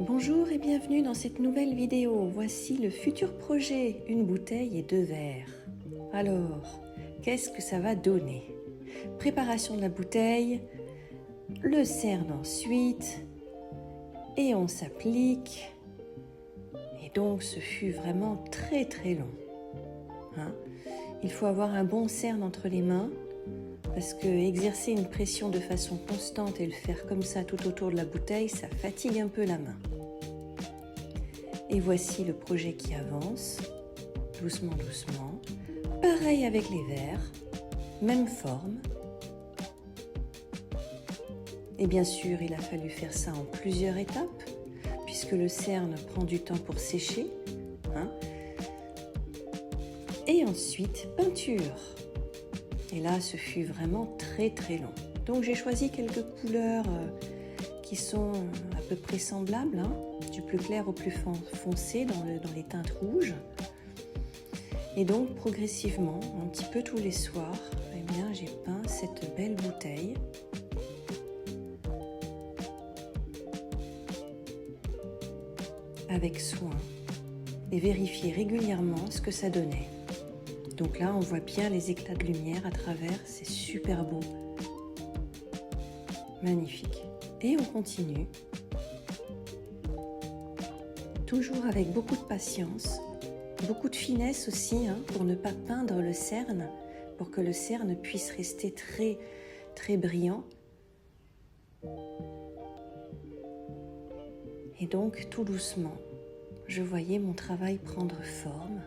Bonjour et bienvenue dans cette nouvelle vidéo. Voici le futur projet, une bouteille et 2 verres. Alors, qu'est-ce que ça va donner? Préparation de la bouteille, le cerne ensuite, et on s'applique. Et donc ce fut vraiment très long. Il faut avoir un bon cerne entre les mains, parce que exercer une pression de façon constante et le faire comme ça tout autour de la bouteille, ça fatigue un peu la main. Et voici le projet qui avance, doucement. Pareil avec les verres, même forme. Et bien sûr, il a fallu faire ça en plusieurs étapes, puisque le cerne prend du temps pour sécher. Et ensuite, peinture. Et là, ce fut vraiment très long. Donc j'ai choisi quelques couleurs qui sont à peu près semblables, du plus clair au plus foncé dans les teintes rouges. Et donc progressivement, un petit peu tous les soirs, j'ai peint cette belle bouteille. Avec soin et vérifier régulièrement ce que ça donnait. Donc là, on voit bien les éclats de lumière à travers, c'est super beau. Magnifique. Et on continue. Toujours avec beaucoup de patience, beaucoup de finesse aussi, pour ne pas peindre le cerne, pour que le cerne puisse rester très brillant. Et donc, tout doucement, je voyais mon travail prendre forme.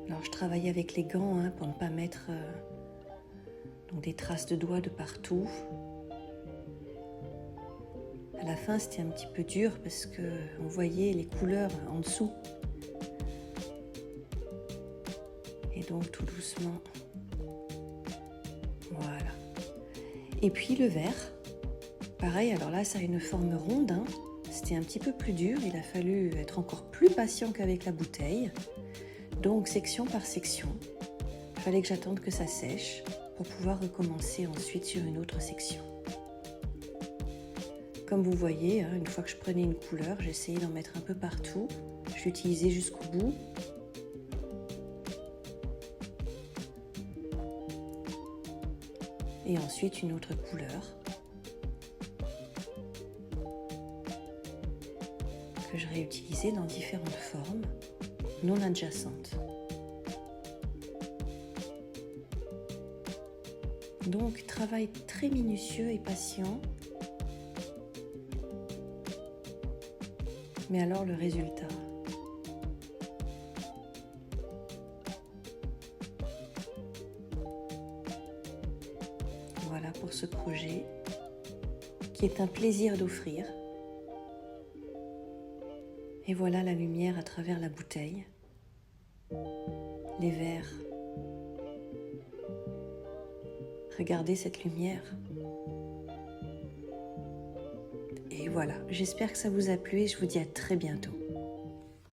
Alors, je travaillais avec les gants pour ne pas mettre des traces de doigts de partout. À la fin, c'était un petit peu dur parce qu'on voyait les couleurs en dessous. Et donc, tout doucement, voilà. Et puis le verre, pareil, alors là, ça a une forme ronde. C'était un petit peu plus dur, il a fallu être encore plus patient qu'avec la bouteille. Donc, section par section, il fallait que j'attende que ça sèche pour pouvoir recommencer ensuite sur une autre section. Comme vous voyez, une fois que je prenais une couleur, j'essayais d'en mettre un peu partout. Je l'utilisais jusqu'au bout. Et ensuite une autre couleur que je réutilisais dans différentes formes non adjacentes. Donc, travail très minutieux et patient. Mais alors le résultat. Voilà pour ce projet qui est un plaisir d'offrir. Et voilà la lumière à travers la bouteille, les verres. Regardez cette lumière. Et voilà, j'espère que ça vous a plu et je vous dis à très bientôt.